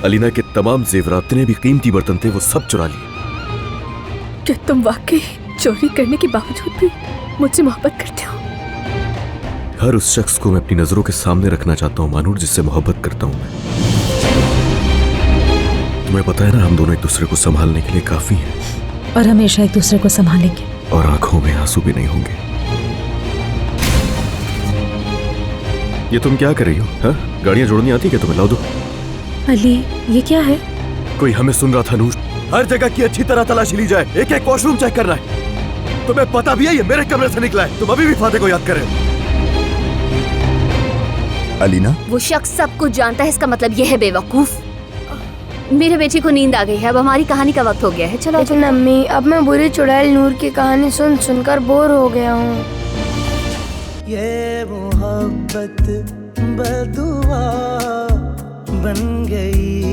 अलीना के तमाम जेवरात, जितने भी कीमती बर्तन थे, वो सब चुरा लिए। क्या तुम वाकई चोरी करने के बावजूद भी मुझसे मोहब्बत करते हो? हर उस शख्स को मैं अपनी नजरों के सामने रखना चाहता हूँ मानूर, जिससे मोहब्बत करता हूँ मैं। तुम्हें पता है ना, हम दोनों एक दूसरे को संभालने के लिए काफी हैं। और हमेशा एक दूसरे को संभालेंगे। और आंखों में आंसू भी नहीं होंगे। ये तुम क्या कर रही हो? हाँ, गाड़ियां जोड़नी आती क्या तुम्हें? लाओ दो। अली, ये क्या है? कोई हमें सुन रहा था नूर। हर जगह की अच्छी तरह तलाशी ली जाए, एक एक वॉशरूम चेक करना है। तुम्हें पता भी है ये मेरे कमरे से निकला है। तुम अभी भी फादे को याद कर रहे हो। अलीना, वो शख्स सब कुछ जानता है, इसका मतलब यह है बेवकूफ। मेरे बेटे को नींद आ गई है, अब हमारी कहानी का वक्त हो गया है। चलो। लेकिन अम्मी, अब मैं बुरी चुड़ैल नूर की कहानी सुन सुनकर बोर हो गया हूँ। ये मोहब्बत बदुआ बन गई